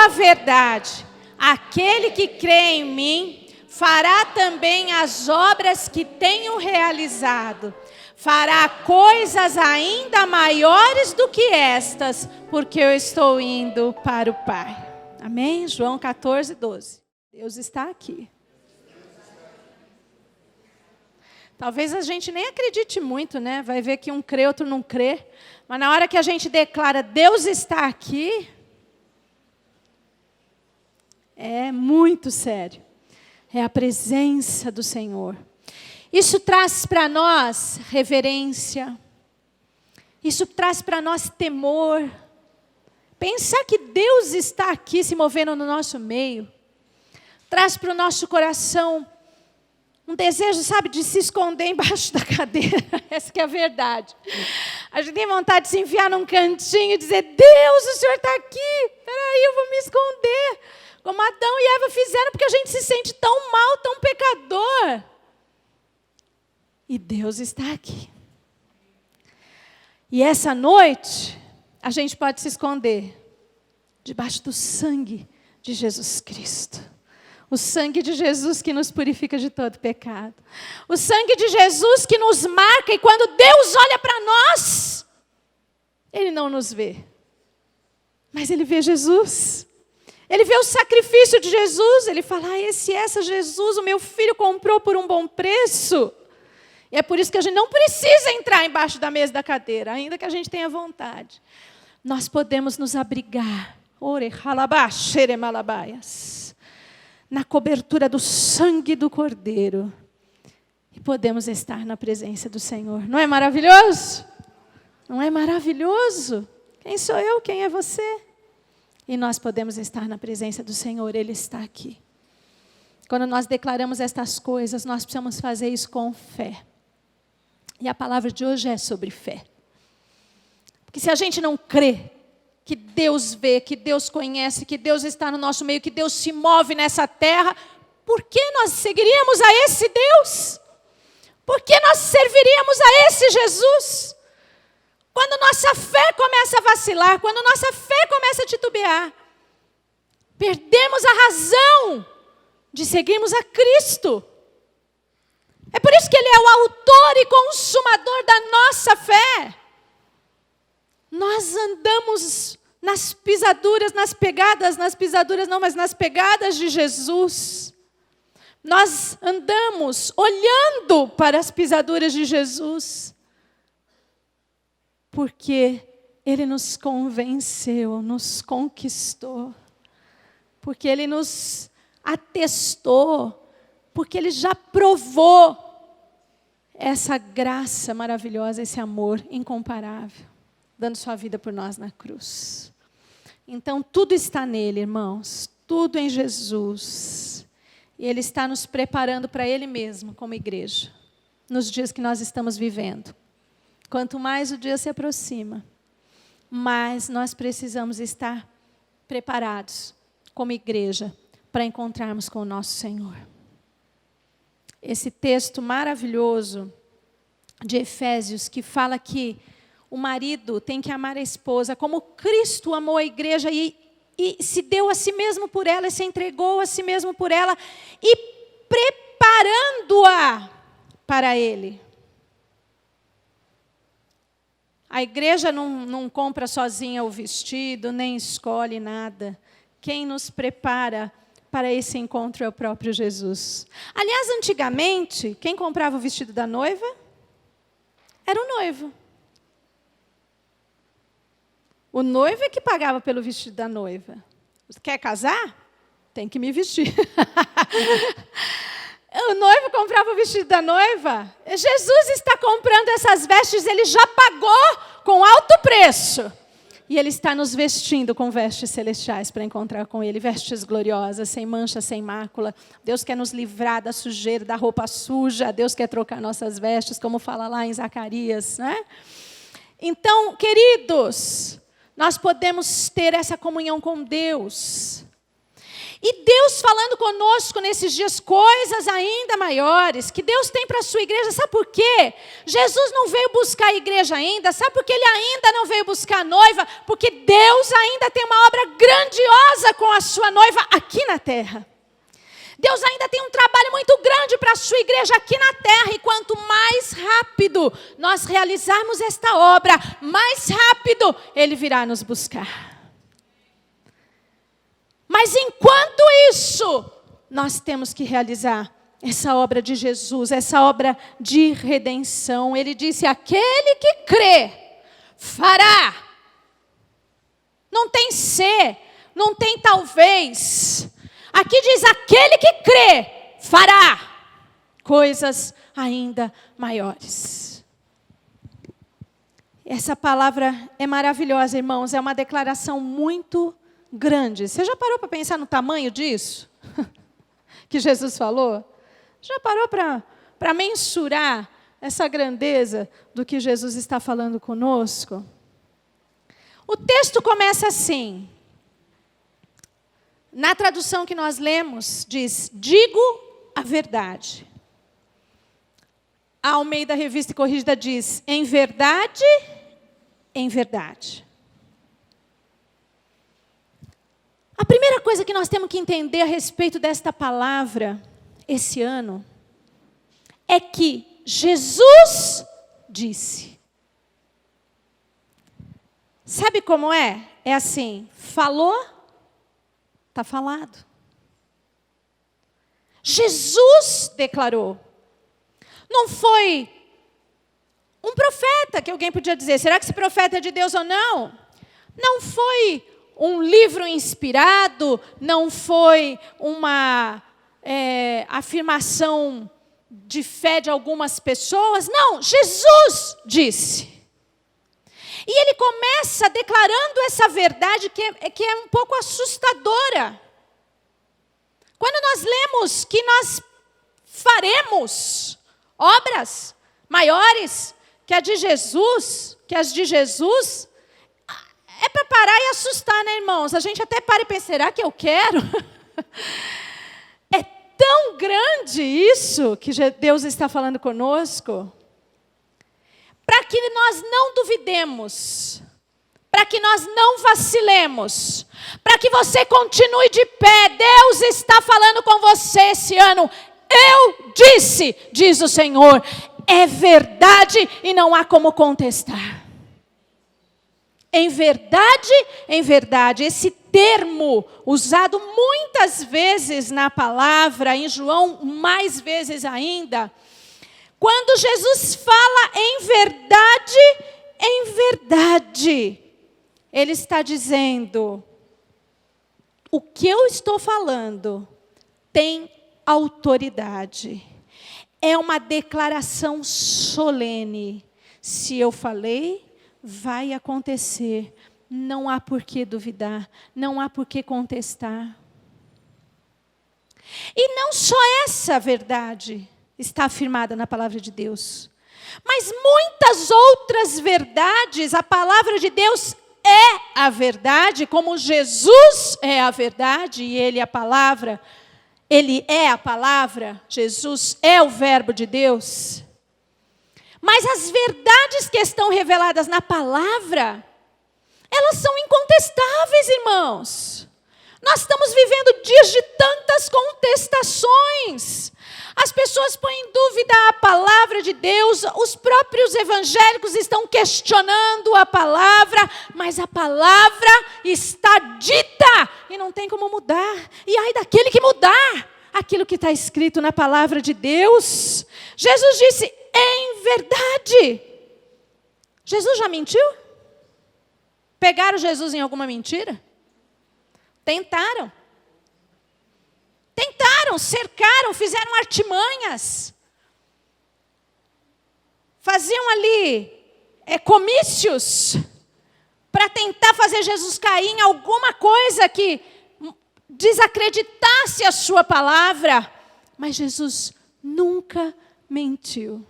a verdade. Aquele que crê em mim fará também as obras que tenho realizado. Fará coisas ainda maiores do que estas, porque eu estou indo para o Pai. Amém? João 14, 12. Deus está aqui. Talvez a gente nem acredite muito, né? Vai ver que um crê, outro não crê. Mas na hora que a gente declara, Deus está aqui, é muito sério. É a presença do Senhor. Isso traz para nós reverência. Isso traz para nós temor. Pensar que Deus está aqui se movendo no nosso meio. Traz para o nosso coração um desejo, sabe, de se esconder embaixo da cadeira. Essa que é a verdade. A gente tem vontade de se enfiar num cantinho e dizer, Deus, o Senhor está aqui. Peraí, eu vou me esconder. Como Adão e Eva fizeram, porque a gente se sente tão mal, tão pecador. E Deus está aqui. E essa noite, a gente pode se esconder debaixo do sangue de Jesus Cristo. O sangue de Jesus que nos purifica de todo pecado. O sangue de Jesus que nos marca e quando Deus olha para nós, Ele não nos vê. Mas Ele vê Jesus. Ele vê o sacrifício de Jesus. Ele fala, essa Jesus, o meu filho comprou por um bom preço. E é por isso que a gente não precisa entrar embaixo da mesa da cadeira, ainda que a gente tenha vontade. Nós podemos nos abrigar na cobertura do sangue do Cordeiro. E podemos estar na presença do Senhor. Não é maravilhoso? Não é maravilhoso? Quem sou eu? Quem é você? E nós podemos estar na presença do Senhor. Ele está aqui. Quando nós declaramos estas coisas, nós precisamos fazer isso com fé. E a palavra de hoje é sobre fé. Porque se a gente não crê que Deus vê, que Deus conhece, que Deus está no nosso meio, que Deus se move nessa terra, por que nós seguiríamos a esse Deus? Por que nós serviríamos a esse Jesus? Quando nossa fé começa a vacilar, quando nossa fé começa a titubear, perdemos a razão de seguirmos a Cristo. É por isso que Ele é o autor e consumador da nossa fé. Nós andamos nas pisaduras de Jesus. Nós andamos olhando para as pisaduras de Jesus. Porque Ele nos convenceu, nos conquistou. Porque Ele nos atestou. Porque Ele já provou essa graça maravilhosa, esse amor incomparável, dando sua vida por nós na cruz. Então, tudo está nele, irmãos, tudo em Jesus. E Ele está nos preparando para Ele mesmo, como igreja, nos dias que nós estamos vivendo. Quanto mais o dia se aproxima, mais nós precisamos estar preparados, como igreja, para encontrarmos com o nosso Senhor. Esse texto maravilhoso de Efésios, que fala que o marido tem que amar a esposa como Cristo amou a igreja e se deu a si mesmo por ela, e se entregou a si mesmo por ela, e preparando-a para Ele. A igreja não compra sozinha o vestido, nem escolhe nada. Quem nos prepara para esse encontro é o próprio Jesus. Aliás, antigamente, quem comprava o vestido da noiva? Era o noivo. O noivo é que pagava pelo vestido da noiva. Quer casar? Tem que me vestir. O noivo comprava o vestido da noiva. Jesus está comprando essas vestes, Ele já pagou com alto preço. E Ele está nos vestindo com vestes celestiais para encontrar com Ele, vestes gloriosas, sem mancha, sem mácula. Deus quer nos livrar da sujeira, da roupa suja. Deus quer trocar nossas vestes, como fala lá em Zacarias, né? Então, queridos, nós podemos ter essa comunhão com Deus. E Deus falando conosco nesses dias coisas ainda maiores, que Deus tem para a sua igreja. Sabe por quê? Jesus não veio buscar a igreja ainda. Sabe por que Ele ainda não veio buscar a noiva? Porque Deus ainda tem uma obra grandiosa com a sua noiva aqui na terra. Deus ainda tem um trabalho muito grande para a sua igreja aqui na terra. E quanto mais rápido nós realizarmos esta obra, mais rápido Ele virá nos buscar. Mas enquanto isso, nós temos que realizar essa obra de Jesus, essa obra de redenção. Ele disse, aquele que crê, fará. Não tem se, não tem talvez. Aqui diz, aquele que crê, fará coisas ainda maiores. Essa palavra é maravilhosa, irmãos, é uma declaração muito grande. Você já parou para pensar no tamanho disso? Que Jesus falou? Já parou para mensurar essa grandeza do que Jesus está falando conosco? O texto começa assim. Na tradução que nós lemos, diz, digo a verdade. A Almeida Revista e Corrigida diz, em verdade, em verdade. A primeira coisa que nós temos que entender a respeito desta palavra, esse ano, é que Jesus disse. Sabe como é? É assim, falou, está falado. Jesus declarou. Não foi um profeta que alguém podia dizer, será que esse profeta é de Deus ou não? Não foi um livro inspirado, não foi uma afirmação de fé de algumas pessoas. Não, Jesus disse. E ele começa declarando essa verdade que é um pouco assustadora. Quando nós lemos que nós faremos obras maiores que as de Jesus, é para parar e assustar, né, irmãos? A gente até para e pensa, será que eu quero? É tão grande isso que Deus está falando conosco. Para que nós não duvidemos, para que nós não vacilemos, para que você continue de pé. Deus está falando com você esse ano. Eu disse, diz o Senhor, é verdade e não há como contestar. Em verdade, esse termo usado muitas vezes na palavra, em João mais vezes ainda, quando Jesus fala em verdade, Ele está dizendo, o que eu estou falando tem autoridade. É uma declaração solene. Se eu falei, vai acontecer. Não há por que duvidar, não há por que contestar. E não só essa verdade está afirmada na palavra de Deus, mas muitas outras verdades. A palavra de Deus é a verdade, como Jesus é a verdade e Ele é a palavra. Ele é a palavra, Jesus é o verbo de Deus. Mas as verdades que estão reveladas na palavra, elas são incontestáveis, irmãos. Nós estamos vivendo dias de tantas contestações. As pessoas põem em dúvida a palavra de Deus, os próprios evangélicos estão questionando a palavra, mas a palavra está dita e não tem como mudar. E ai daquele que mudar aquilo que está escrito na palavra de Deus. Jesus disse, em verdade. Jesus já mentiu? Pegaram Jesus em alguma mentira? Tentaram, cercaram, fizeram artimanhas. Faziam ali comícios para tentar fazer Jesus cair em alguma coisa que desacreditasse a sua palavra. Mas Jesus nunca mentiu.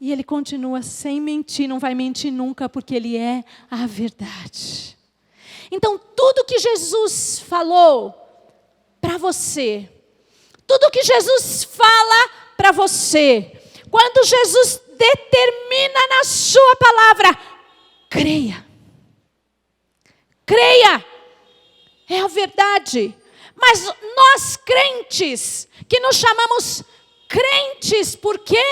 E Ele continua sem mentir, não vai mentir nunca, porque Ele é a verdade. Então, tudo que Jesus falou para você, tudo que Jesus fala para você, quando Jesus determina na sua palavra, creia. Creia. É a verdade. Mas nós crentes, que nos chamamos crentes porque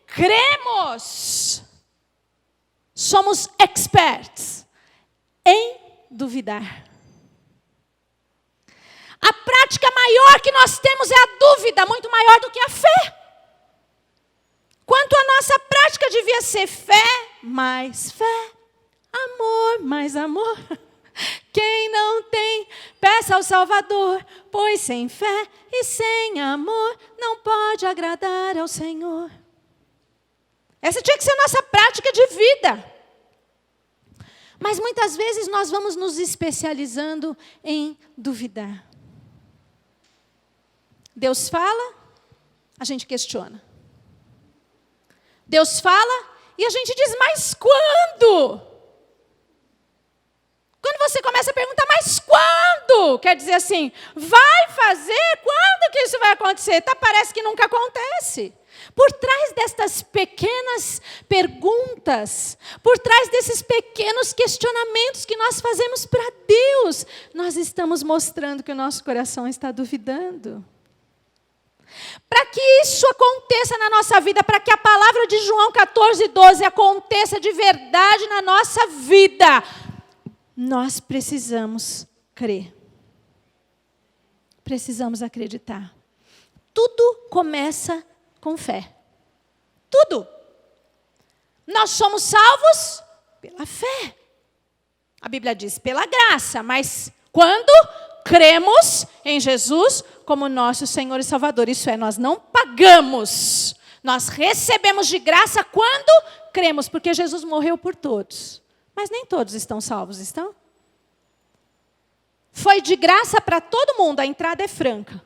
cremos, somos experts em duvidar. A prática maior que nós temos é a dúvida, muito maior do que a fé. Quanto a nossa prática devia ser fé, mais fé, amor, mais amor. Quem não tem, peça ao Salvador, pois sem fé e sem amor não pode agradar ao Senhor. Essa tinha que ser a nossa prática de vida. Mas muitas vezes nós vamos nos especializando em duvidar. Deus fala, a gente questiona. Deus fala e a gente diz, mas quando? Quando você começa a perguntar, mas quando? Quer dizer assim, vai fazer? Quando que isso vai acontecer? Parece que nunca acontece. Por trás destas pequenas perguntas, por trás desses pequenos questionamentos que nós fazemos para Deus, nós estamos mostrando que o nosso coração está duvidando. Para que isso aconteça na nossa vida, para que a palavra de João 14:12 aconteça de verdade na nossa vida, nós precisamos crer. Precisamos acreditar. Tudo começa com fé. Tudo. Nós somos salvos pela fé. A Bíblia diz pela graça, mas quando cremos em Jesus como nosso Senhor e Salvador. Isso é, nós não pagamos. Nós recebemos de graça quando cremos, porque Jesus morreu por todos. Mas nem todos estão salvos, estão? Foi de graça para todo mundo, a entrada é franca.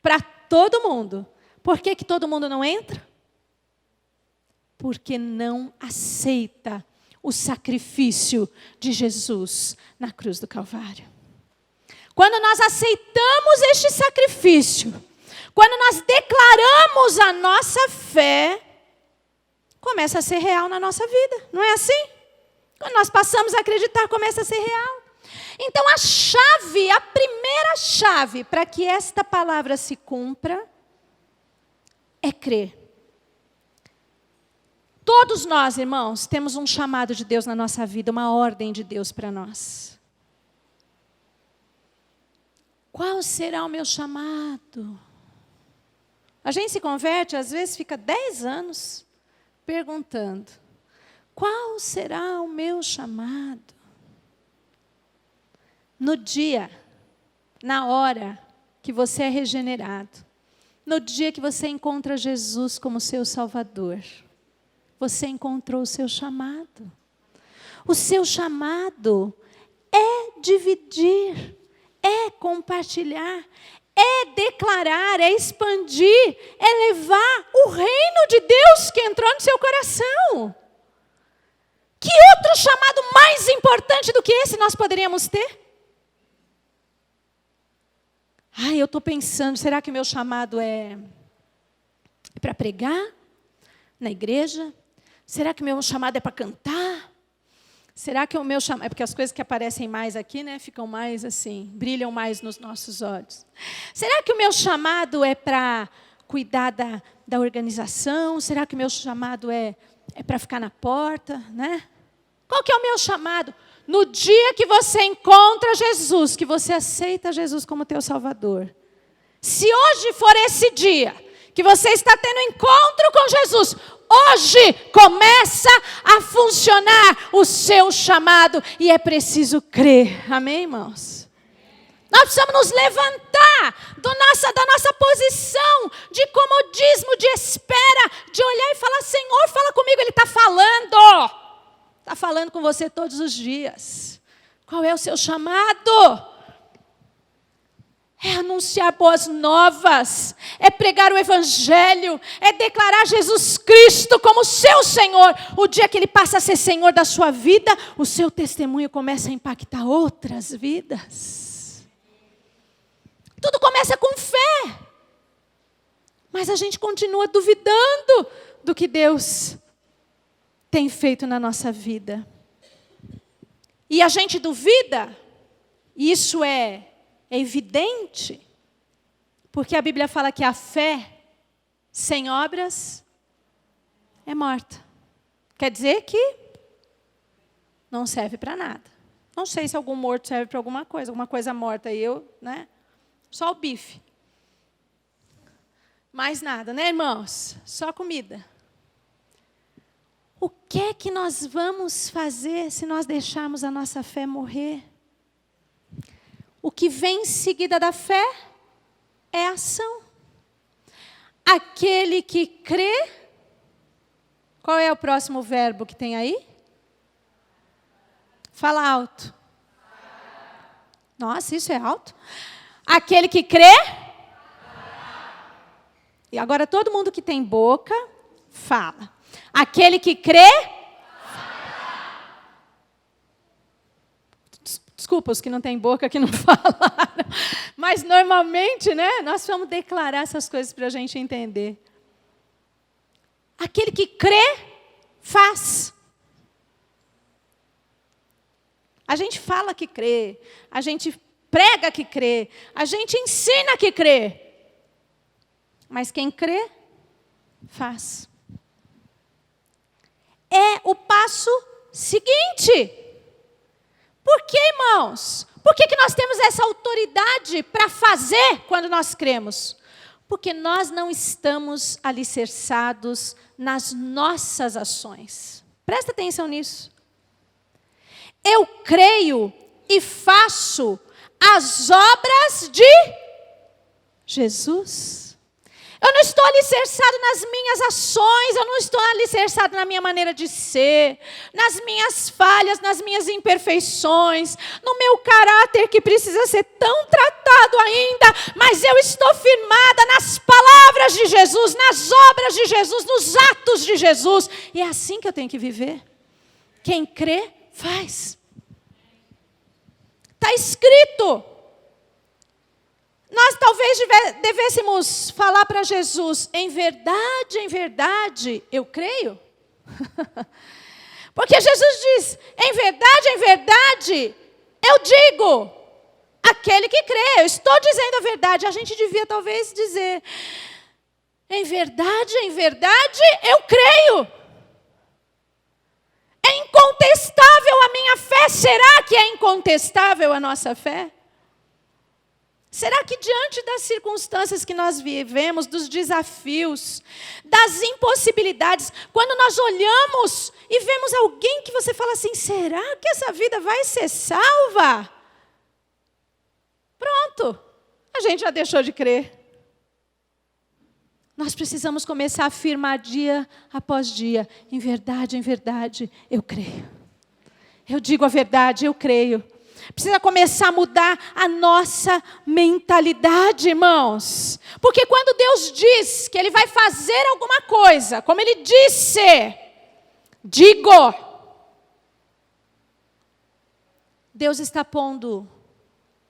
Para todo mundo. Por que todo mundo não entra? Porque não aceita o sacrifício de Jesus na cruz do Calvário. Quando nós aceitamos este sacrifício, quando nós declaramos a nossa fé, começa a ser real na nossa vida, não é assim? Quando nós passamos a acreditar, começa a ser real. Então a primeira chave para que esta palavra se cumpra, é crer. Todos nós, irmãos, temos um chamado de Deus na nossa vida, uma ordem de Deus para nós. Qual será o meu chamado? A gente se converte, às vezes fica 10 anos perguntando, qual será o meu chamado? No dia, na hora que você é regenerado, no dia que você encontra Jesus como seu Salvador, você encontrou o seu chamado. O seu chamado é dividir, é compartilhar, é declarar, é expandir, é levar o reino de Deus que entrou no seu coração. Que outro chamado mais importante do que esse nós poderíamos ter? Eu estou pensando, será que o meu chamado é para pregar na igreja? Será que o meu chamado é para cantar? Será que o meu chamado... É porque as coisas que aparecem mais aqui, né, ficam mais assim, brilham mais nos nossos olhos. Será que o meu chamado é para cuidar da organização? Será que o meu chamado é para ficar na porta, né? Qual que é o meu chamado? No dia que você encontra Jesus, que você aceita Jesus como teu Salvador. Se hoje for esse dia que você está tendo encontro com Jesus, hoje começa a funcionar o seu chamado e é preciso crer. Amém, irmãos? Nós precisamos nos levantar da nossa posição de comodismo, de espera, de olhar e falar, Senhor, fala comigo, Ele está falando. Está falando com você todos os dias. Qual é o seu chamado? É anunciar boas novas, é pregar o Evangelho, é declarar Jesus Cristo como seu Senhor. O dia que Ele passa a ser Senhor da sua vida, o seu testemunho começa a impactar outras vidas. Tudo começa com fé. Mas a gente continua duvidando do que Deus tem feito na nossa vida. E a gente duvida, e isso é evidente, porque a Bíblia fala que a fé sem obras é morta. Quer dizer que não serve para nada. Não sei se algum morto serve para alguma coisa morta, e eu, né? Só o bife. Mais nada, né, irmãos? Só comida. O que é que nós vamos fazer se nós deixarmos a nossa fé morrer? O que vem em seguida da fé é ação. Aquele que crê, qual é o próximo verbo que tem aí? Fala alto. Nossa, isso é alto. Aquele que crê. E agora todo mundo que tem boca, fala. Aquele que crê. Desculpa os que não têm boca, que não falaram. Mas normalmente, né, nós vamos declarar essas coisas para a gente entender. Aquele que crê, faz. A gente fala que crê, a gente prega que crê, a gente ensina que crê. Mas quem crê, faz. É o passo seguinte. Por que, irmãos? Por que nós temos essa autoridade para fazer quando nós cremos? Porque nós não estamos alicerçados nas nossas ações. Presta atenção nisso. Eu creio e faço as obras de Jesus. Eu não estou alicerçado nas minhas ações, eu não estou alicerçado na minha maneira de ser, nas minhas falhas, nas minhas imperfeições, no meu caráter que precisa ser tão tratado ainda, mas eu estou firmada nas palavras de Jesus, nas obras de Jesus, nos atos de Jesus. E é assim que eu tenho que viver. Quem crê, faz. Está escrito. Nós talvez devêssemos falar para Jesus, em verdade, eu creio. Porque Jesus diz, em verdade, eu digo, aquele que crê, eu estou dizendo a verdade. A gente devia talvez dizer, em verdade, eu creio. É incontestável a minha fé, será que é incontestável a nossa fé? Será que diante das circunstâncias que nós vivemos, dos desafios, das impossibilidades, quando nós olhamos e vemos alguém que você fala assim, será que essa vida vai ser salva? Pronto, a gente já deixou de crer. Nós precisamos começar a afirmar dia após dia, em verdade, eu creio. Eu digo a verdade, eu creio. Precisa começar a mudar a nossa mentalidade, irmãos. Porque quando Deus diz que Ele vai fazer alguma coisa, como Ele disse, digo, Deus está pondo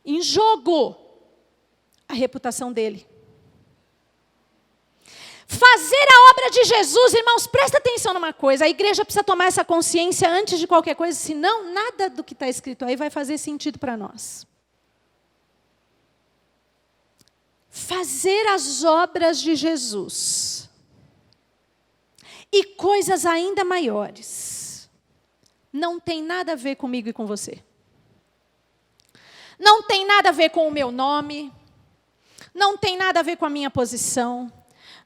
em jogo a reputação dEle. Fazer a obra de Jesus, irmãos, presta atenção numa coisa. A igreja precisa tomar essa consciência antes de qualquer coisa, senão nada do que está escrito aí vai fazer sentido para nós. Fazer as obras de Jesus e coisas ainda maiores não tem nada a ver comigo e com você. Não tem nada a ver com o meu nome, não tem nada a ver com a minha posição.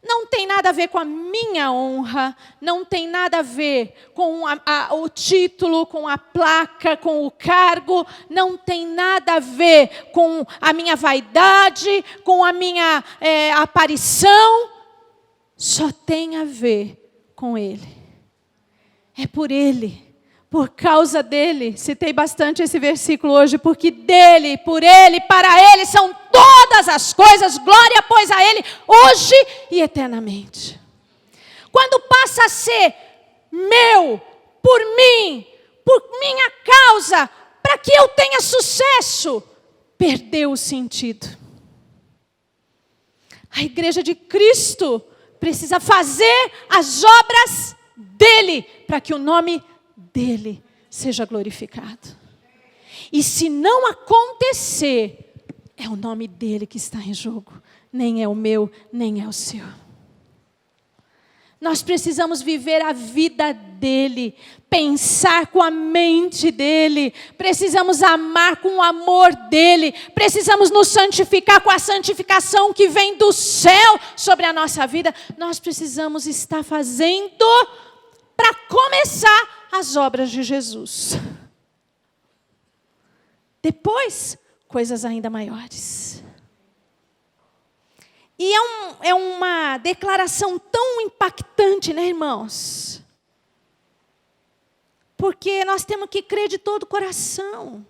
Não tem nada a ver com a minha honra, não tem nada a ver com o título, com a placa, com o cargo, não tem nada a ver com a minha vaidade, com a minha aparição, só tem a ver com Ele. É por Ele. Por causa dele, citei bastante esse versículo hoje, porque dele, por ele, para ele são todas as coisas, glória pois a ele, hoje e eternamente. Quando passa a ser meu, por mim, por minha causa, para que eu tenha sucesso, perdeu o sentido. A igreja de Cristo precisa fazer as obras dele, para que o nome dele seja glorificado. E se não acontecer, é o nome dele que está em jogo. Nem é o meu, nem é o seu. Nós precisamos viver a vida dele, pensar com a mente dele, precisamos amar com o amor dele, precisamos nos santificar com a santificação que vem do céu sobre a nossa vida. Nós precisamos estar fazendo, para começar, as obras de Jesus. Depois, coisas ainda maiores. E é uma declaração tão impactante, né, irmãos? Porque nós temos que crer de todo o coração.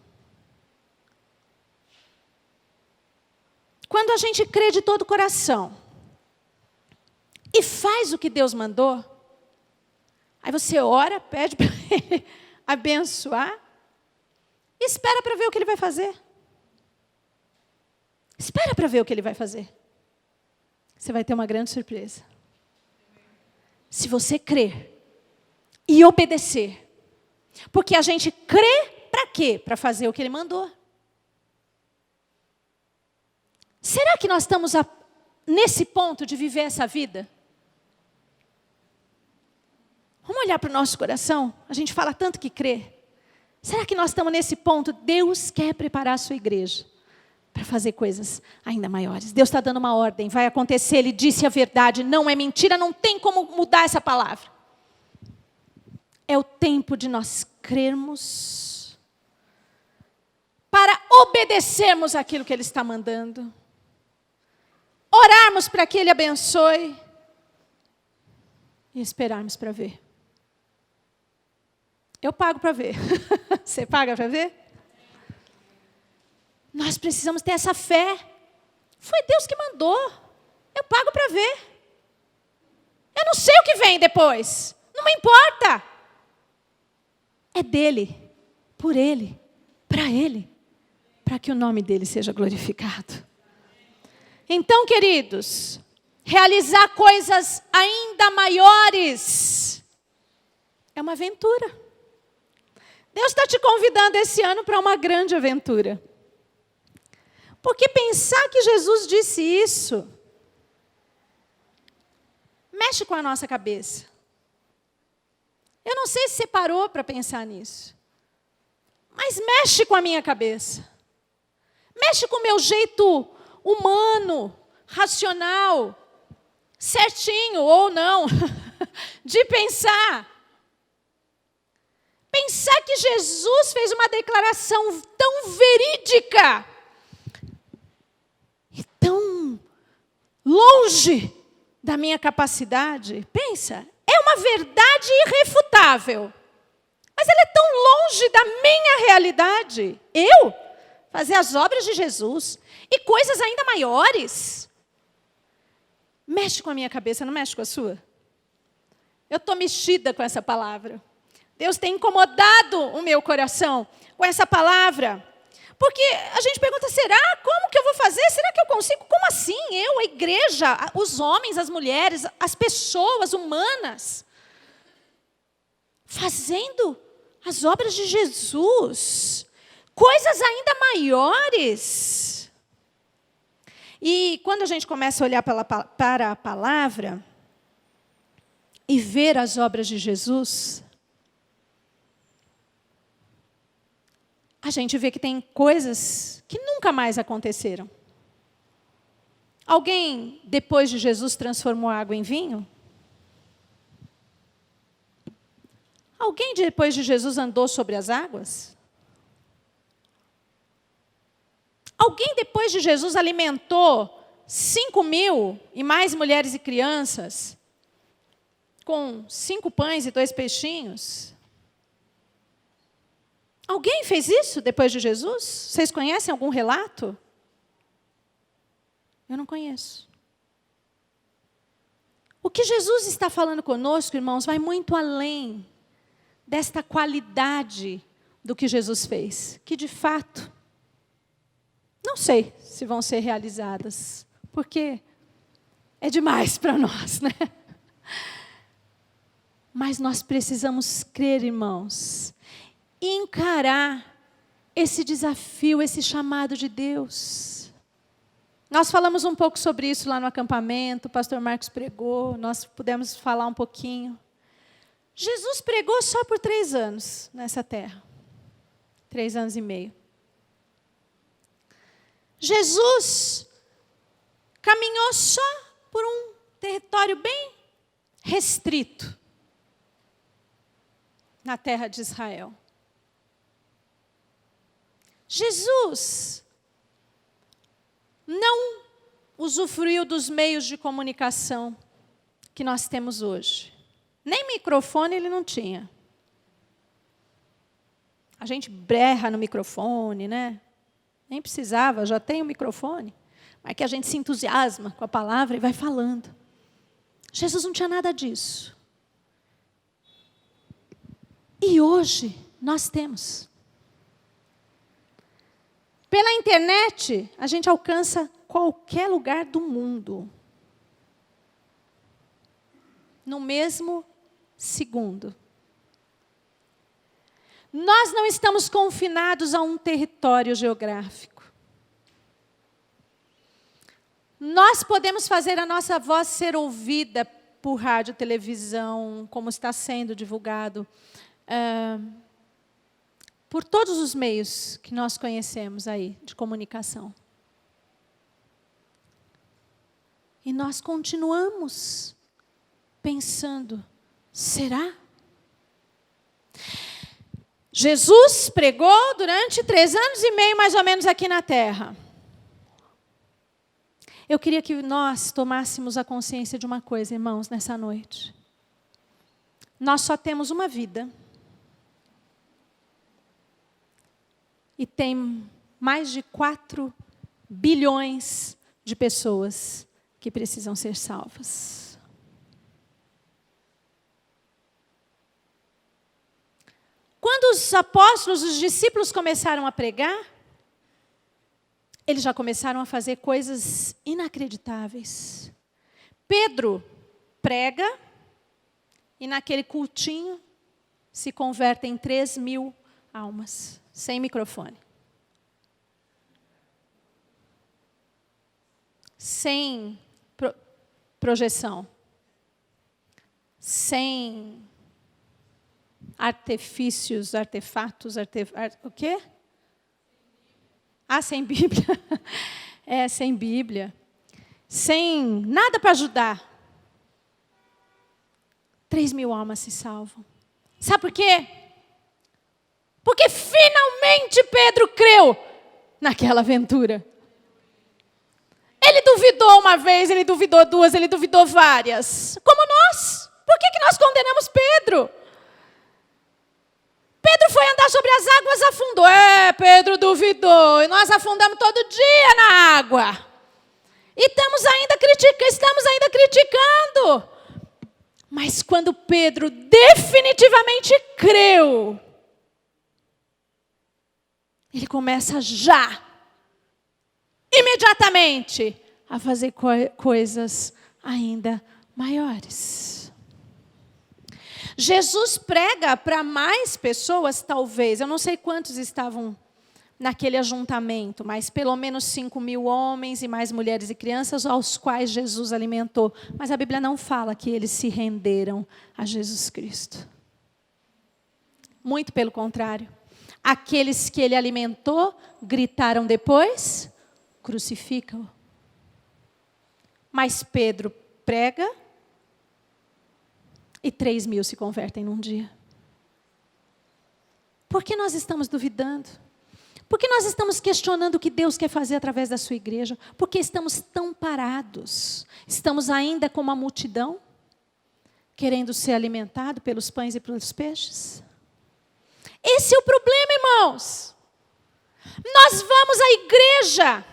Quando a gente crê de todo o coração e faz o que Deus mandou, aí você ora, pede para Ele abençoar, e espera para ver o que Ele vai fazer. Espera para ver o que Ele vai fazer. Você vai ter uma grande surpresa. Se você crer e obedecer. Porque a gente crê para quê? Para fazer o que Ele mandou. Será que nós estamos nesse ponto de viver essa vida? Vamos olhar para o nosso coração? A gente fala tanto que crê. Será que nós estamos nesse ponto? Deus quer preparar a sua igreja para fazer coisas ainda maiores. Deus está dando uma ordem, vai acontecer. Ele disse a verdade, não é mentira, não tem como mudar essa palavra. É o tempo de nós crermos para obedecermos aquilo que Ele está mandando. Orarmos para que Ele abençoe e esperarmos para ver. Eu pago para ver. Você paga para ver? Nós precisamos ter essa fé. Foi Deus que mandou. Eu pago para ver. Eu não sei o que vem depois. Não me importa. É dele, por ele, para que o nome dele seja glorificado. Então, queridos, realizar coisas ainda maiores é uma aventura. Deus está te convidando esse ano para uma grande aventura. Porque pensar que Jesus disse isso, mexe com a nossa cabeça. Eu não sei se você parou para pensar nisso, mas mexe com a minha cabeça. Mexe com o meu jeito humano, racional, certinho ou não, de pensar. Pensar que Jesus fez uma declaração tão verídica e tão longe da minha capacidade. Pensa, é uma verdade irrefutável, mas ela é tão longe da minha realidade. Eu fazer as obras de Jesus e coisas ainda maiores. Mexe com a minha cabeça, não mexe com a sua? Eu estou mexida com essa palavra. Deus tem incomodado o meu coração com essa palavra. Porque a gente pergunta, será? Como que eu vou fazer? Será que eu consigo? Como assim? Eu, a igreja, os homens, as mulheres, as pessoas humanas, fazendo as obras de Jesus, coisas ainda maiores. E quando a gente começa a olhar para a palavra e ver as obras de Jesus, a gente vê que tem coisas que nunca mais aconteceram. Alguém, depois de Jesus, transformou água em vinho? Alguém, depois de Jesus, andou sobre as águas? Alguém, depois de Jesus, alimentou 5.000 e mais mulheres e crianças com 5 pães e 2 peixinhos? Alguém fez isso depois de Jesus? Vocês conhecem algum relato? Eu não conheço. O que Jesus está falando conosco, irmãos, vai muito além desta qualidade do que Jesus fez, que de fato, não sei se vão ser realizadas, porque é demais para nós, né? Mas nós precisamos crer, irmãos, e encarar esse desafio, esse chamado de Deus. Nós falamos um pouco sobre isso lá no acampamento, o pastor Marcos pregou, nós pudemos falar um pouquinho. Jesus pregou só por 3 anos nessa terra. 3 anos e meio. Jesus caminhou só por um território bem restrito na terra de Israel. Jesus não usufruiu dos meios de comunicação que nós temos hoje. Nem microfone ele não tinha. A gente berra no microfone, né? Nem precisava, já tem o microfone. Mas que a gente se entusiasma com a palavra e vai falando. Jesus não tinha nada disso. E hoje nós temos. Pela internet, a gente alcança qualquer lugar do mundo. No mesmo segundo. Nós não estamos confinados a um território geográfico. Nós podemos fazer a nossa voz ser ouvida por rádio, televisão, como está sendo divulgado, por todos os meios que nós conhecemos aí de comunicação. E nós continuamos pensando, será? Jesus pregou durante 3 anos e meio, mais ou menos, aqui na terra. Eu queria que nós tomássemos a consciência de uma coisa, irmãos, nessa noite. Nós só temos uma vida. E tem mais de 4 bilhões de pessoas que precisam ser salvas. Quando os apóstolos, os discípulos começaram a pregar, eles já começaram a fazer coisas inacreditáveis. Pedro prega e naquele cultinho se convertem 3.000 almas, sem microfone. Sem projeção. Sem artifícios, artefatos, o quê? Sem Bíblia. Sem Bíblia. Sem nada para ajudar. 3.000 almas se salvam. Sabe por quê? Porque finalmente Pedro creu naquela aventura. Ele duvidou uma vez, ele duvidou 2, ele duvidou várias. Como nós. Por que nós condenamos Pedro? Pedro foi andar sobre as águas, afundou. Pedro duvidou. E nós afundamos todo dia na água. E estamos ainda criticando. Mas quando Pedro definitivamente creu, ele começa já, imediatamente, a fazer coisas ainda maiores. Jesus prega para mais pessoas, talvez. Eu não sei quantos estavam naquele ajuntamento, mas pelo menos 5.000 homens e mais mulheres e crianças aos quais Jesus alimentou. Mas a Bíblia não fala que eles se renderam a Jesus Cristo. Muito pelo contrário. Aqueles que ele alimentou gritaram depois, crucifica-o. Mas Pedro prega e 3.000 se convertem num dia. Por que nós estamos duvidando? Por que nós estamos questionando o que Deus quer fazer através da sua igreja? Porque estamos tão parados. Estamos ainda como a multidão, querendo ser alimentado pelos pães e pelos peixes. Esse é o problema, irmãos. Nós vamos à igreja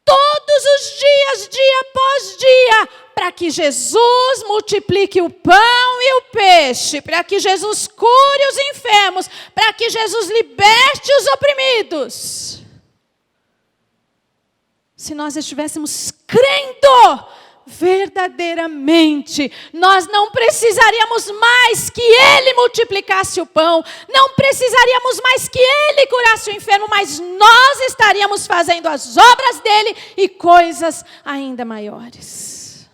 todos os dias, dia após dia, para que Jesus multiplique o pão e o peixe, para que Jesus cure os enfermos, para que Jesus liberte os oprimidos. Se nós estivéssemos crendo verdadeiramente, nós não precisaríamos mais que Ele multiplicasse o pão, não precisaríamos mais que Ele curasse o enfermo, mas nós estaríamos fazendo as obras dEle e coisas ainda maiores.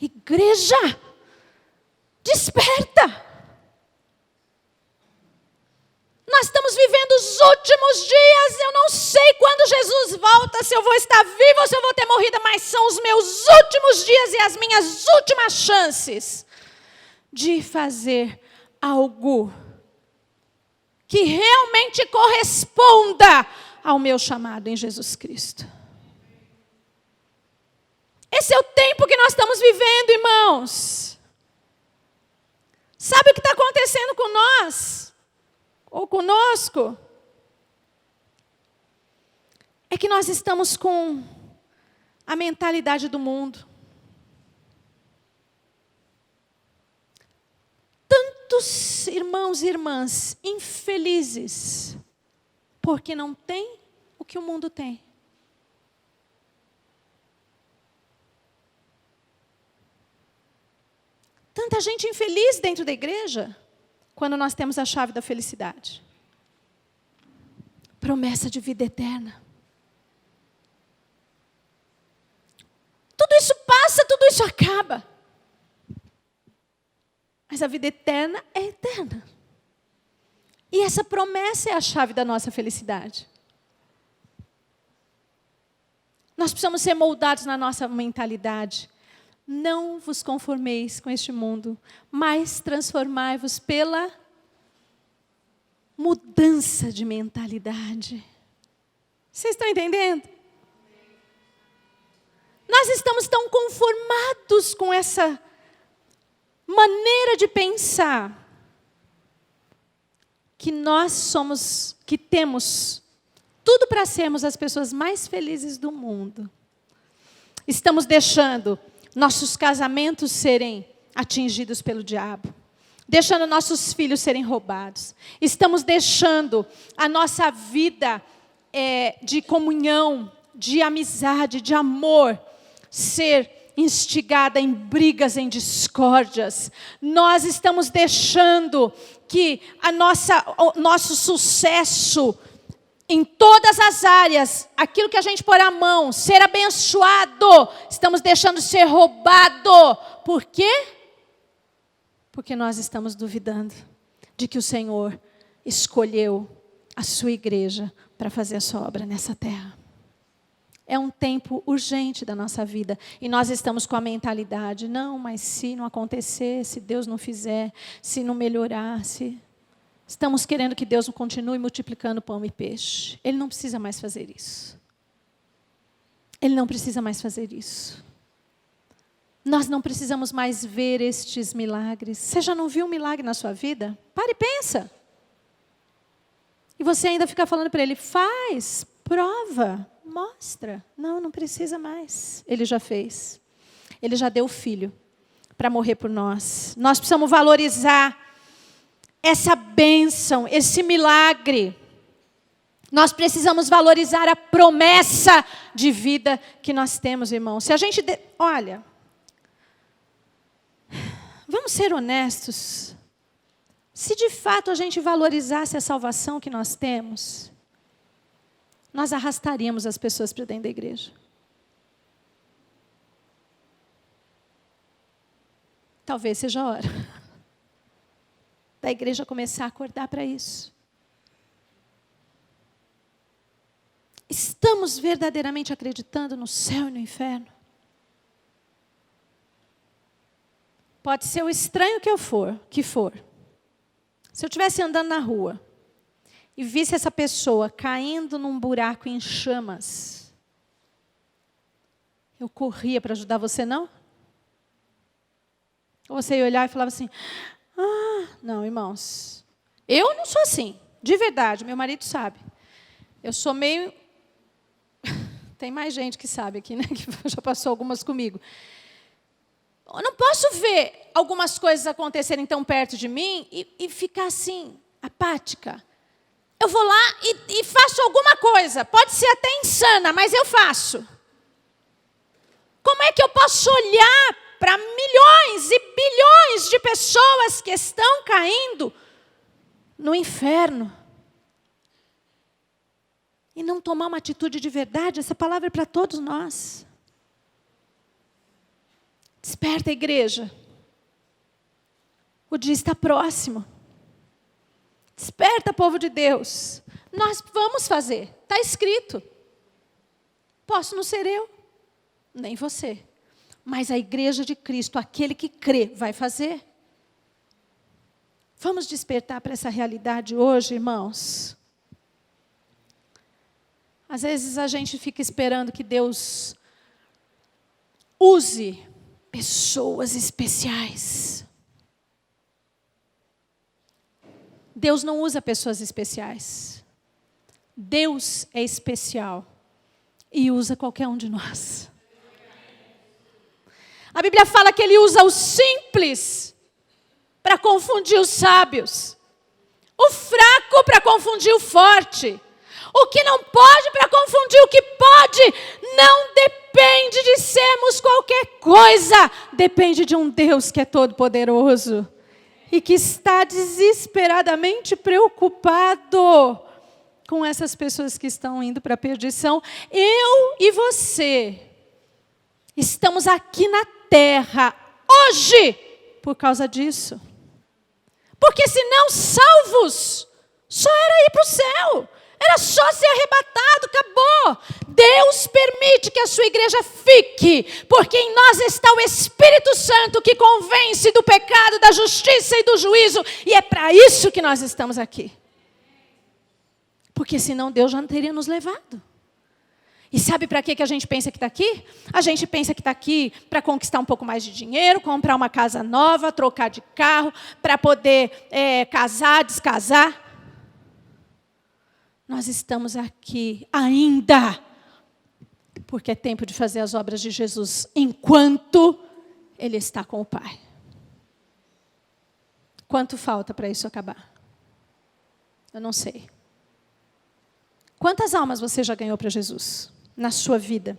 Igreja, desperta! Nós estamos vivendo os últimos dias, eu não sei quando Jesus volta, se eu vou estar viva ou se eu vou ter morrido, mas são os meus últimos dias e as minhas últimas chances de fazer algo que realmente corresponda ao meu chamado em Jesus Cristo. Esse é o tempo que nós estamos vivendo, irmãos. Sabe o que está acontecendo com nós? Ou conosco? É que nós estamos com a mentalidade do mundo. Tantos irmãos e irmãs infelizes, porque não têm o que o mundo tem. Tanta gente infeliz dentro da igreja, quando nós temos a chave da felicidade. Promessa de vida eterna. Tudo isso passa, tudo isso acaba. Mas a vida eterna é eterna. E essa promessa é a chave da nossa felicidade. Nós precisamos ser moldados na nossa mentalidade. Não vos conformeis com este mundo, mas transformai-vos pela mudança de mentalidade. Vocês estão entendendo? Nós estamos tão conformados com essa maneira de pensar, que temos tudo para sermos as pessoas mais felizes do mundo. Estamos deixando nossos casamentos serem atingidos pelo diabo, deixando nossos filhos serem roubados. Estamos deixando a nossa vida de comunhão, de amizade, de amor, ser instigada em brigas, em discórdias. Nós estamos deixando que o nosso sucesso em todas as áreas, aquilo que a gente pôr a mão, ser abençoado, estamos deixando ser roubado. Por quê? Porque nós estamos duvidando de que o Senhor escolheu a sua igreja para fazer a sua obra nessa terra. É um tempo urgente da nossa vida. E nós estamos com a mentalidade, não, mas se não acontecer, se Deus não fizer, se não melhorar, estamos querendo que Deus continue multiplicando pão e peixe. Ele não precisa mais fazer isso. Ele não precisa mais fazer isso. Nós não precisamos mais ver estes milagres. Você já não viu um milagre na sua vida? Para e pensa. E você ainda fica falando para ele, faz, prova, mostra. Não precisa mais. Ele já fez. Ele já deu o filho para morrer por nós. Nós precisamos valorizar essa bênção, esse milagre. Nós precisamos valorizar a promessa de vida que nós temos, irmãos. Se a gente... Olha, vamos ser honestos. Se de fato a gente valorizasse a salvação que nós temos, nós arrastaríamos as pessoas para dentro da igreja. Talvez seja a hora da igreja começar a acordar para isso. Estamos verdadeiramente acreditando no céu e no inferno? Pode ser o estranho que for. Se eu estivesse andando na rua e visse essa pessoa caindo num buraco em chamas, eu corria para ajudar você, não? Ou você ia olhar e falava assim, não, irmãos, eu não sou assim, de verdade, meu marido sabe. Eu sou meio... Tem mais gente que sabe aqui, né? Que já passou algumas comigo. Eu não posso ver algumas coisas acontecerem tão perto de mim e ficar assim, apática. Eu vou lá e faço alguma coisa. Pode ser até insana, mas eu faço. Como é que eu posso olhar para milhões e bilhões de pessoas que estão caindo no inferno e não tomar uma atitude de verdade? Essa palavra é para todos nós. Desperta, igreja. O dia está próximo. Desperta, povo de Deus. Nós vamos fazer. Está escrito. Posso não ser eu, nem você. Mas a igreja de Cristo, aquele que crê, vai fazer. Vamos despertar para essa realidade hoje, irmãos. Às vezes a gente fica esperando que Deus use pessoas especiais. Deus não usa pessoas especiais. Deus é especial e usa qualquer um de nós. A Bíblia fala que Ele usa os simples para confundir os sábios, o fraco para confundir o forte, o que não pode para confundir o que pode. Não depende de sermos qualquer coisa, depende de um Deus que é todo-poderoso e que está desesperadamente preocupado com essas pessoas que estão indo para a perdição. Eu e você estamos aqui na terra hoje por causa disso. Porque se não salvos, só era ir para o céu. Era só ser arrebatado, acabou. Deus permite que a sua igreja fique, porque em nós está o Espírito Santo que convence do pecado, da justiça e do juízo. E é para isso que nós estamos aqui. Porque senão Deus já não teria nos levado. E sabe para que a gente pensa que está aqui? A gente pensa que está aqui para conquistar um pouco mais de dinheiro, comprar uma casa nova, trocar de carro, para poder casar, descasar. Nós estamos aqui ainda porque é tempo de fazer as obras de Jesus enquanto Ele está com o Pai. Quanto falta para isso acabar? Eu não sei. Quantas almas você já ganhou para Jesus na sua vida?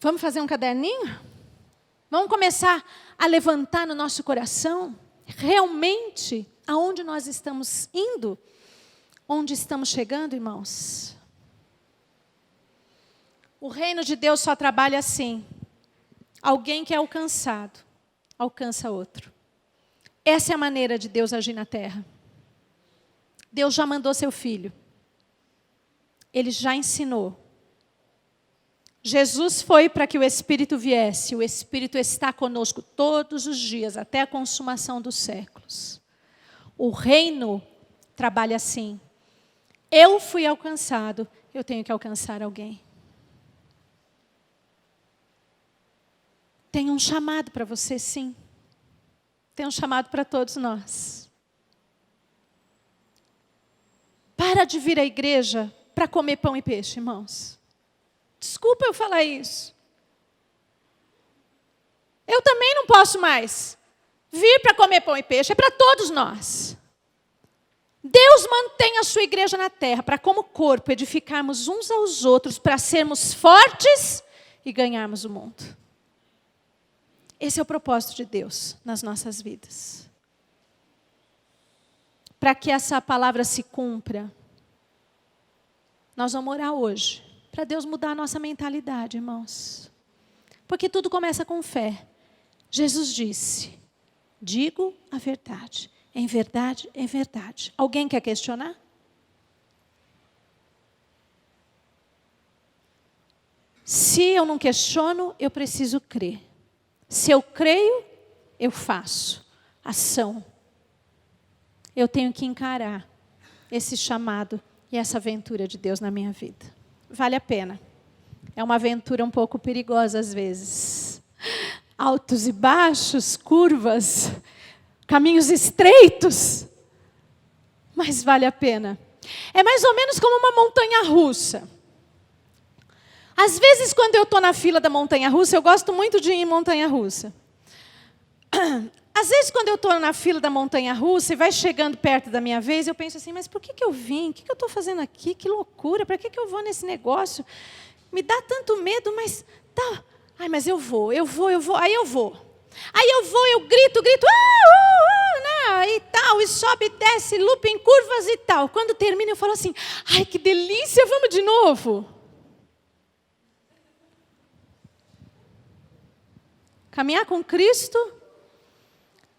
Vamos fazer um caderninho? Vamos começar a levantar no nosso coração realmente aonde nós estamos indo, onde estamos chegando, irmãos. O reino de Deus só trabalha assim. Alguém que é alcançado, alcança outro. Essa é a maneira de Deus agir na terra. Deus já mandou seu Filho. Ele já ensinou. Jesus foi para que o Espírito viesse. O Espírito está conosco todos os dias, até a consumação dos séculos. O reino trabalha assim. Eu fui alcançado, eu tenho que alcançar alguém. Tem um chamado para você, sim. Tem um chamado para todos nós. Para de vir à igreja para comer pão e peixe, irmãos. Desculpa eu falar isso. Eu também não posso mais vir para comer pão e peixe. É para todos nós. Deus mantém a sua igreja na terra para, como corpo, edificarmos uns aos outros, para sermos fortes e ganharmos o mundo. Esse é o propósito de Deus nas nossas vidas. Para que essa palavra se cumpra, nós vamos orar hoje. Para Deus mudar a nossa mentalidade, irmãos. Porque tudo começa com fé. Jesus disse, digo a verdade. Em verdade, em verdade. Alguém quer questionar? Se eu não questiono, eu preciso crer. Se eu creio, eu faço. Ação. Eu tenho que encarar esse chamado e essa aventura de Deus na minha vida. Vale a pena. É uma aventura um pouco perigosa às vezes. Altos e baixos, curvas, caminhos estreitos. Mas vale a pena. É mais ou menos como uma montanha-russa. Às vezes, quando eu estou na fila da montanha-russa, eu gosto muito de ir em montanha-russa. Às vezes, quando eu estou na fila da montanha-russa e vai chegando perto da minha vez, eu penso assim, mas por que eu vim? O que eu estou fazendo aqui? Que loucura, para que eu vou nesse negócio? Me dá tanto medo, mas tá. Ai, mas eu vou. Aí eu vou, eu grito, né, e tal, e sobe e desce, loop em curvas e tal. Quando termina, eu falo assim, ai, que delícia, vamos de novo. Caminhar com Cristo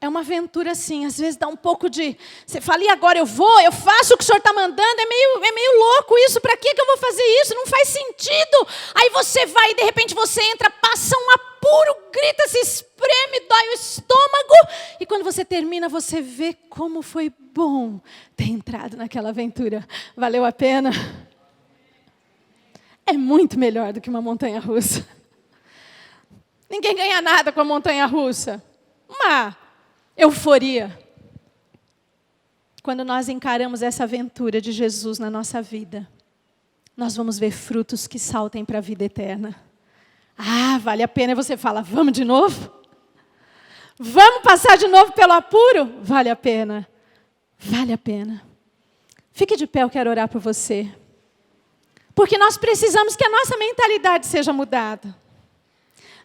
é uma aventura assim, às vezes dá um pouco de... Você fala, e agora eu faço o que o Senhor está mandando, é meio louco isso, para que eu vou fazer isso? Não faz sentido. Aí você vai e de repente você entra, passa um apuro, grita, se espreme, dói o estômago. E quando você termina, você vê como foi bom ter entrado naquela aventura. Valeu a pena? É muito melhor do que uma montanha-russa. Ninguém ganha nada com a montanha-russa. Uma euforia. Quando nós encaramos essa aventura de Jesus na nossa vida, nós vamos ver frutos que saltem para a vida eterna. Ah, vale a pena. E você fala, vamos de novo? Vamos passar de novo pelo apuro? Vale a pena. Vale a pena. Fique de pé, eu quero orar por você. Porque nós precisamos que a nossa mentalidade seja mudada.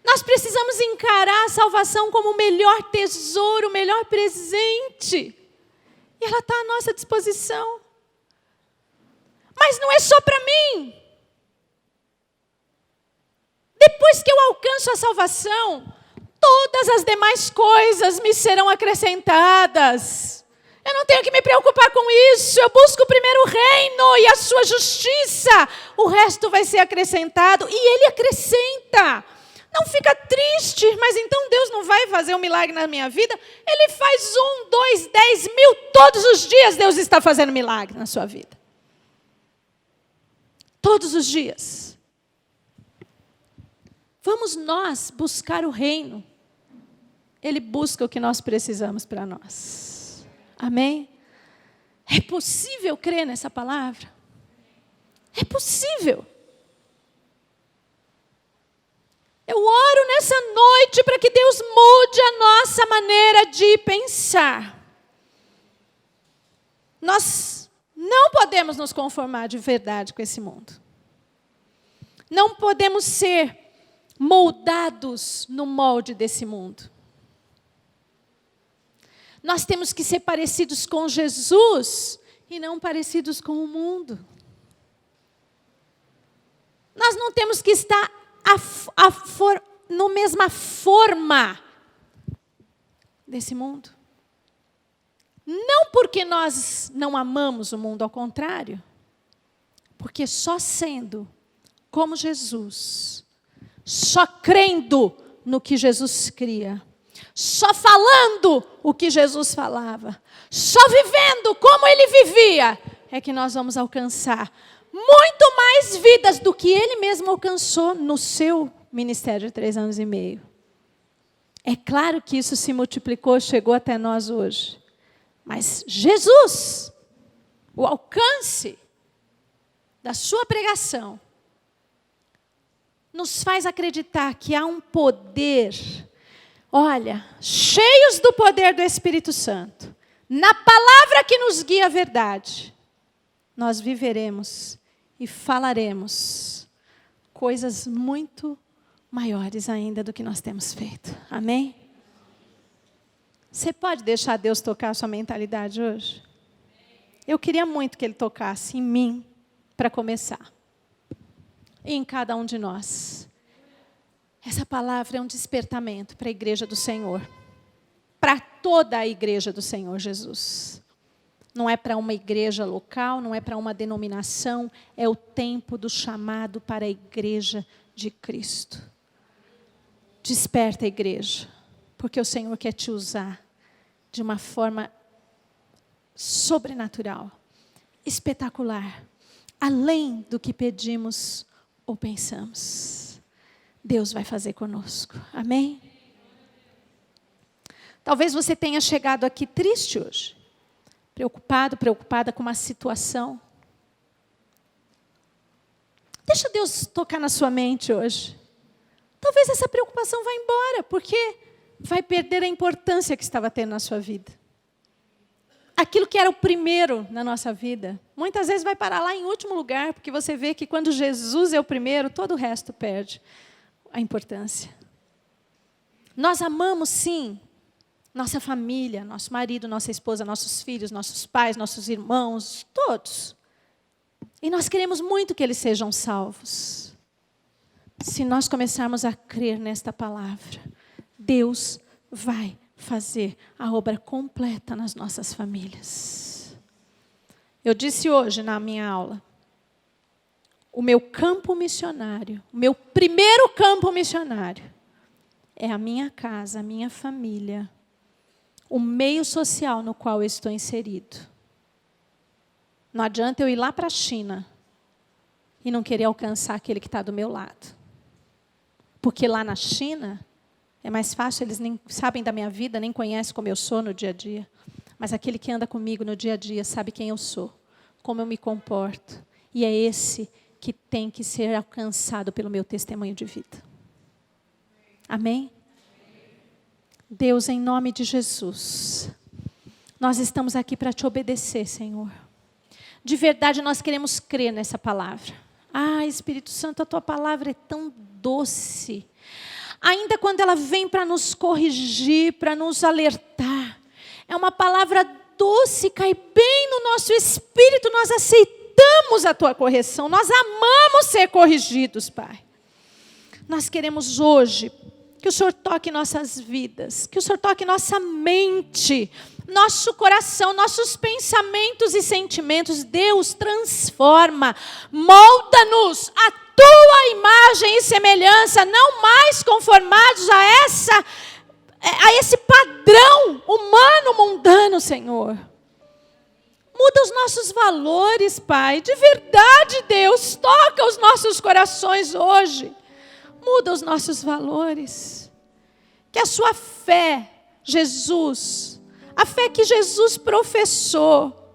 Nós precisamos encarar a salvação como o melhor tesouro, o melhor presente. E ela está à nossa disposição. Mas não é só para mim. Depois que eu alcanço a salvação, todas as demais coisas me serão acrescentadas. Eu não tenho que me preocupar com isso. Eu busco primeiro o reino e a sua justiça. O resto vai ser acrescentado. E Ele acrescenta. Não fica triste, mas então Deus não vai fazer um milagre na minha vida? Ele faz 1, 2, 10 mil, todos os dias Deus está fazendo milagre na sua vida. Todos os dias. Vamos nós buscar o reino. Ele busca o que nós precisamos para nós. Amém? É possível crer nessa palavra? É possível. Eu oro nessa noite para que Deus mude a nossa maneira de pensar. Nós não podemos nos conformar de verdade com esse mundo. Não podemos ser moldados no molde desse mundo. Nós temos que ser parecidos com Jesus e não parecidos com o mundo. Nós não temos que estar na mesma forma desse mundo. Não porque nós não amamos o mundo, ao contrário. Porque só sendo como Jesus, só crendo no que Jesus cria, só falando o que Jesus falava, só vivendo como Ele vivia, é que nós vamos alcançar muito mais vidas do que Ele mesmo alcançou no seu ministério de 3 anos e meio. É claro que isso se multiplicou, chegou até nós hoje. Mas Jesus, o alcance da sua pregação, nos faz acreditar que há um poder, olha, cheios do poder do Espírito Santo, na palavra que nos guia a verdade, nós viveremos e falaremos coisas muito maiores ainda do que nós temos feito. Amém? Você pode deixar Deus tocar a sua mentalidade hoje? Eu queria muito que Ele tocasse em mim, para começar. E em cada um de nós. Essa palavra é um despertamento para a igreja do Senhor. Para toda a igreja do Senhor Jesus. Não é para uma igreja local, não é para uma denominação, é o tempo do chamado para a igreja de Cristo. Desperta a igreja, porque o Senhor quer te usar de uma forma sobrenatural, espetacular, além do que pedimos ou pensamos. Deus vai fazer conosco. Amém? Talvez você tenha chegado aqui triste hoje. Preocupado, preocupada com uma situação. Deixa Deus tocar na sua mente hoje. Talvez essa preocupação vá embora, porque vai perder a importância que estava tendo na sua vida. Aquilo que era o primeiro na nossa vida, muitas vezes vai parar lá em último lugar, porque você vê que quando Jesus é o primeiro, todo o resto perde a importância. Nós amamos, sim, nossa família, nosso marido, nossa esposa, nossos filhos, nossos pais, nossos irmãos, todos. E nós queremos muito que eles sejam salvos. Se nós começarmos a crer nesta palavra, Deus vai fazer a obra completa nas nossas famílias. Eu disse hoje na minha aula, o meu campo missionário, o meu primeiro campo missionário, é a minha casa, a minha família, o meio social no qual eu estou inserido. Não adianta eu ir lá para a China e não querer alcançar aquele que está do meu lado. Porque lá na China é mais fácil, eles nem sabem da minha vida, nem conhecem como eu sou no dia a dia. Mas aquele que anda comigo no dia a dia sabe quem eu sou, como eu me comporto. E é esse que tem que ser alcançado pelo meu testemunho de vida. Amém? Deus, em nome de Jesus, nós estamos aqui para te obedecer, Senhor. De verdade, nós queremos crer nessa palavra. Ah, Espírito Santo, a tua palavra é tão doce. Ainda quando ela vem para nos corrigir, para nos alertar, é uma palavra doce, cai bem no nosso espírito, nós aceitamos a tua correção, nós amamos ser corrigidos, Pai. Nós queremos hoje que o Senhor toque nossas vidas, que o Senhor toque nossa mente, nosso coração, nossos pensamentos e sentimentos. Deus, transforma, molda-nos a tua imagem e semelhança, não mais conformados a esse padrão humano mundano, Senhor. Muda os nossos valores, Pai. De verdade, Deus, toca os nossos corações hoje. Muda os nossos valores. Que a sua fé, Jesus, a fé que Jesus professou,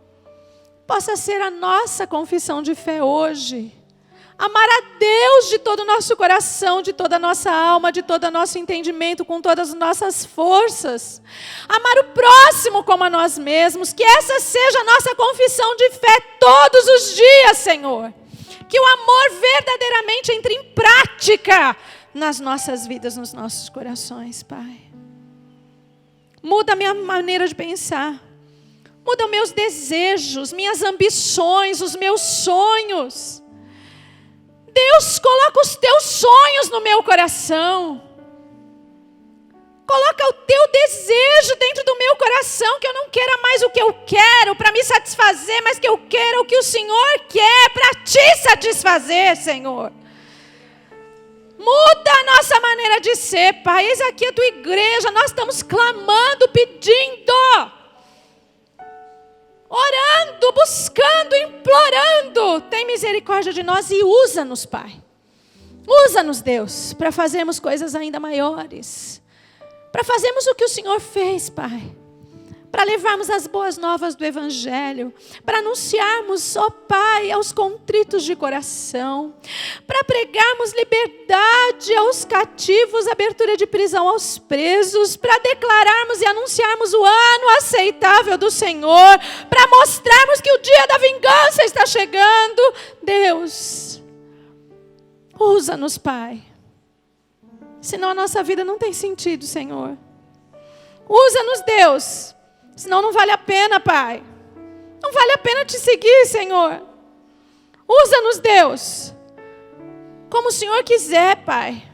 possa ser a nossa confissão de fé hoje. Amar a Deus de todo o nosso coração, de toda a nossa alma, de todo o nosso entendimento, com todas as nossas forças. Amar o próximo como a nós mesmos. Que essa seja a nossa confissão de fé todos os dias, Senhor. Que o amor verdadeiramente entre em prática nas nossas vidas, nos nossos corações, Pai. Muda a minha maneira de pensar. Muda os meus desejos, minhas ambições, os meus sonhos. Deus, coloca os teus sonhos no meu coração. Coloca o teu desejo dentro do meu coração, que eu não queira mais o que eu quero para me satisfazer, mas que eu queira o que o Senhor quer para te satisfazer, Senhor. Muda a nossa maneira de ser, Pai. Eis aqui a tua igreja, nós estamos clamando, pedindo, orando, buscando, implorando. Tem misericórdia de nós e usa-nos, Pai. Usa-nos, Deus, para fazermos coisas ainda maiores. Para fazermos o que o Senhor fez, Pai. Para levarmos as boas novas do Evangelho. Para anunciarmos, ó Pai, aos contritos de coração. Para pregarmos liberdade aos cativos, abertura de prisão aos presos. Para declararmos e anunciarmos o ano aceitável do Senhor. Para mostrarmos que o dia da vingança está chegando. Deus, usa-nos, Pai. Senão a nossa vida não tem sentido, Senhor. Usa-nos, Deus. Senão não vale a pena, Pai. Não vale a pena te seguir, Senhor. Usa-nos, Deus. Como o Senhor quiser, Pai.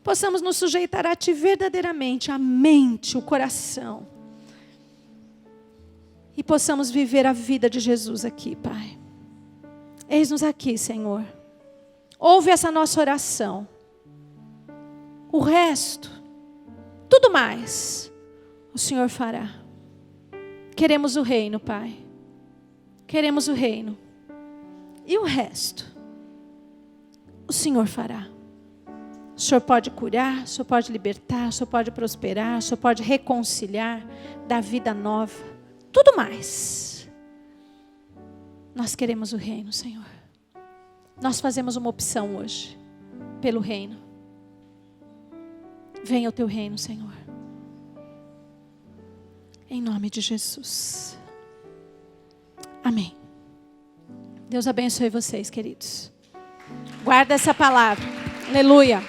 Possamos nos sujeitar a Ti verdadeiramente, a mente, o coração. E possamos viver a vida de Jesus aqui, Pai. Eis-nos aqui, Senhor. Ouve essa nossa oração. O resto, tudo mais, o Senhor fará. Queremos o reino, Pai. Queremos o reino. E o resto, o Senhor fará. O Senhor pode curar, o Senhor pode libertar, o Senhor pode prosperar, o Senhor pode reconciliar, dar vida nova. Tudo mais. Nós queremos o reino, Senhor. Nós fazemos uma opção hoje pelo reino. Venha o teu reino, Senhor. Em nome de Jesus. Amém. Deus abençoe vocês, queridos. Guarda essa palavra. Aleluia.